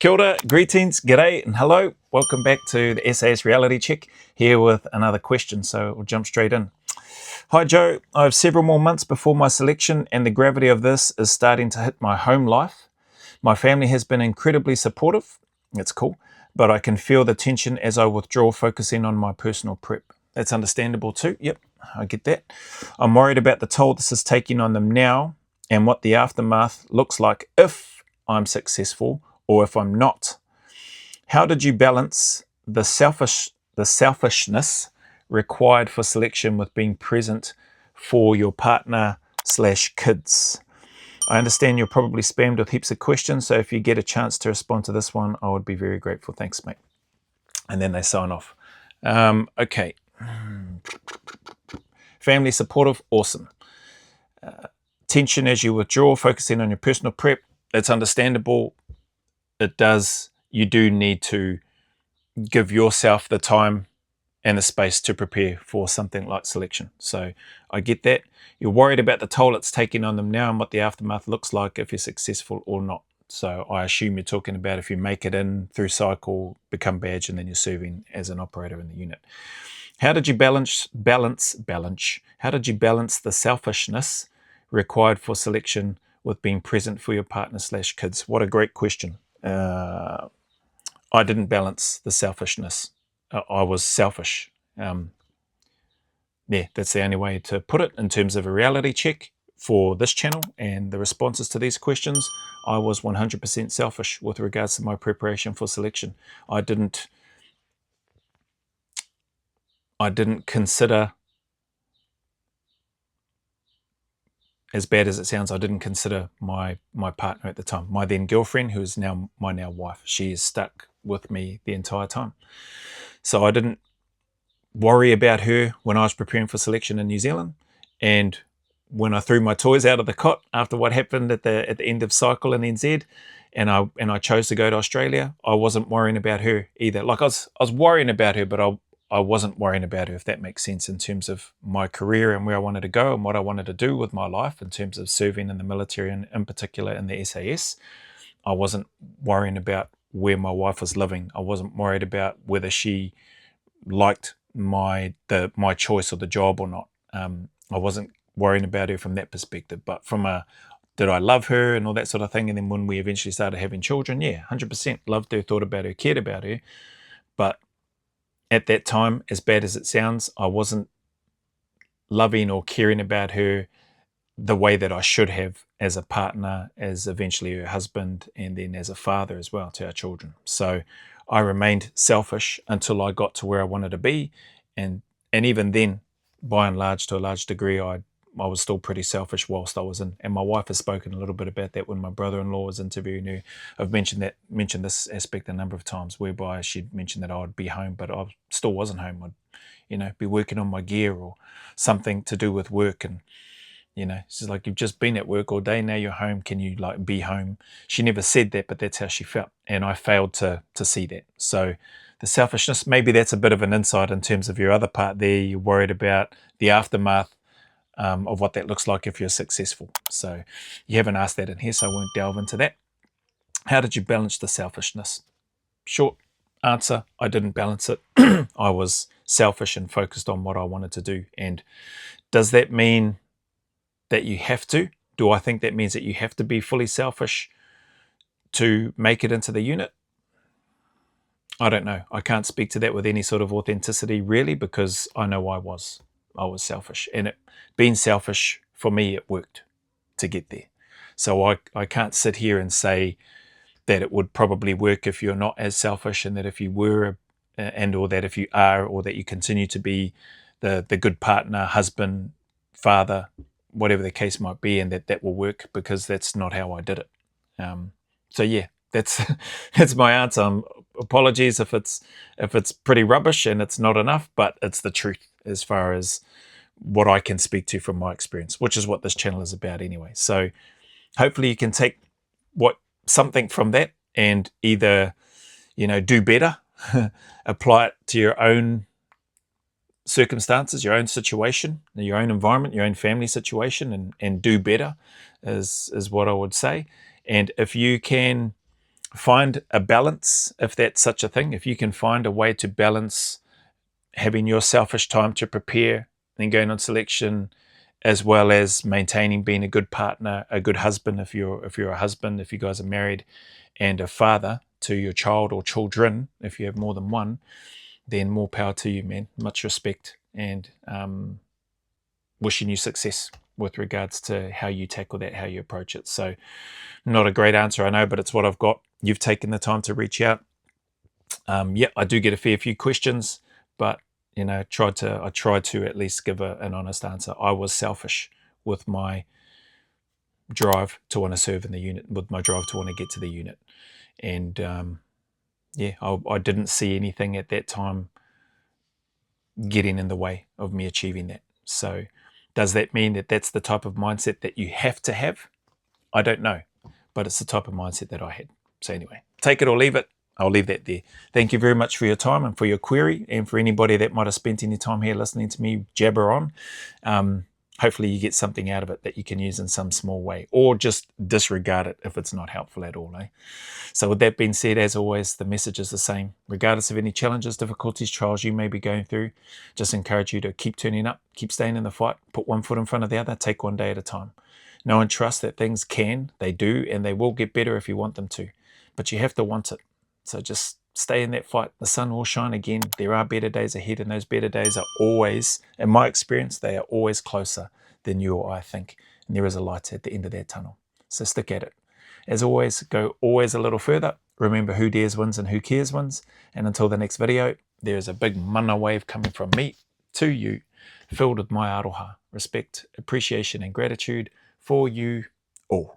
Kia ora, greetings, g'day, and hello. Welcome back to the SAS Reality Check, here with another question, so we'll jump straight in. Hi Joe, I have several more months before my selection and the gravity of this is starting to hit my home life. My family has been incredibly supportive, it's cool, but I can feel the tension as I withdraw, focusing on my personal prep. That's understandable too, yep, I get that. I'm worried about the toll this is taking on them now and what the aftermath looks like if I'm successful or if I'm not. How did you balance the selfishness required for selection with being present for your partner / kids? I understand you're probably spammed with heaps of questions, so if you get a chance to respond to this one, I would be very grateful. Thanks, mate. And then they sign off. Okay. Family supportive, awesome. Tension as you withdraw, focusing on your personal prep, that's understandable. You do need to give yourself the time and the space to prepare for something like selection. So I get that. You're worried about the toll it's taking on them now and what the aftermath looks like if you're successful or not. So I assume you're talking about if you make it in through cycle, become badge, and then you're serving as an operator in the unit. How did you balance the selfishness required for selection with being present for your partner / kids? What a great question. I didn't balance the selfishness. I was selfish. Yeah, that's the only way to put it in terms of a reality check for this channel and the responses to these questions. I was 100% selfish with regards to my preparation for selection. I didn't consider, as bad as it sounds, I didn't consider my partner at the time, my then girlfriend, who is now my now wife. She is stuck with me the entire time. So I didn't worry about her when I was preparing for selection in New Zealand. And when I threw my toys out of the cot after what happened at the end of cycle in NZ, and I chose to go to Australia, I wasn't worrying about her either. Like I was worrying about her, but I wasn't worrying about her, if that makes sense, in terms of my career and where I wanted to go and what I wanted to do with my life in terms of serving in the military and in particular in the SAS. I wasn't worrying about where my wife was living. I wasn't worried about whether she liked my choice of the job or not. I wasn't worrying about her from that perspective, but from did I love her and all that sort of thing. And then when we eventually started having children, yeah, 100% loved her, thought about her, cared about her. But at that time, as bad as it sounds, I wasn't loving or caring about her the way that I should have as a partner, as eventually her husband, and then as a father as well to our children. So I remained selfish until I got to where I wanted to be. And even then, by and large, to a large degree, I was still pretty selfish whilst I was in. And my wife has spoken a little bit about that when my brother-in-law was interviewing her. I've mentioned this aspect a number of times, whereby she'd mentioned that I would be home, but I still wasn't home. I'd be working on my gear or something to do with work. And she's like, you've just been at work all day, now you're home, can you be home? She never said that, but that's how she felt. And I failed to see that. So the selfishness, maybe that's a bit of an insight in terms of your other part there. You're worried about the aftermath of what that looks like if you're successful. So you haven't asked that in here, so I won't delve into that. How did you balance the selfishness? Short answer, I didn't balance it. I was selfish and focused on what I wanted to do. And does that mean that you have to? Do I think that means that you have to be fully selfish to make it into the unit? I don't know. I can't speak to that with any sort of authenticity really, because I know I was selfish, and being selfish for me, it worked to get there. So I can't sit here and say that it would probably work if you're not as selfish, and that if you were or that if you are, or that you continue to be the good partner, husband, father, whatever the case might be, and that will work, because that's not how I did it. So yeah, that's my answer. Apologies if it's pretty rubbish and it's not enough, but it's the truth as far as what I can speak to from my experience, which is what this channel is about anyway. So hopefully you can take something from that and either do better, apply it to your own circumstances, your own situation, your own environment, your own family situation, and do better is what I would say. And if you can find a balance, if that's such a thing. If you can find a way to balance having your selfish time to prepare and going on selection, as well as maintaining being a good partner, a good husband, if you're a husband, if you guys are married, and a father to your child or children, if you have more than one, then more power to you, man. Much respect, and wishing you success with regards to how you tackle that, how you approach it. So, not a great answer, I know, but it's what I've got. You've taken the time to reach out. Yeah, I do get a fair few questions, but I tried to at least give an honest answer. I was selfish with my drive to want to serve in the unit, with my drive to want to get to the unit, and yeah, I didn't see anything at that time getting in the way of me achieving that. So, does that mean that that's the type of mindset that you have to have? I don't know, but it's the type of mindset that I had. So anyway, take it or leave it. I'll leave that there. Thank you very much for your time and for your query, and for anybody that might have spent any time here listening to me jabber on. Hopefully you get something out of it that you can use in some small way, or just disregard it if it's not helpful at all. So with that being said, as always, the message is the same. Regardless of any challenges, difficulties, trials you may be going through, just encourage you to keep turning up, keep staying in the fight, put one foot in front of the other, take one day at a time. Know and trust that things can, they do, and they will get better if you want them to. But you have to want it. So just stay in that fight. The sun will shine again. There are better days ahead, and those better days are always, in my experience, they are always closer than you or I think. And there is a light at the end of that tunnel. So stick at it. As always, go always a little further. Remember, who dares wins and who cares wins. And until the next video, there is a big mana wave coming from me to you, filled with my aroha, respect, appreciation, and gratitude for you all.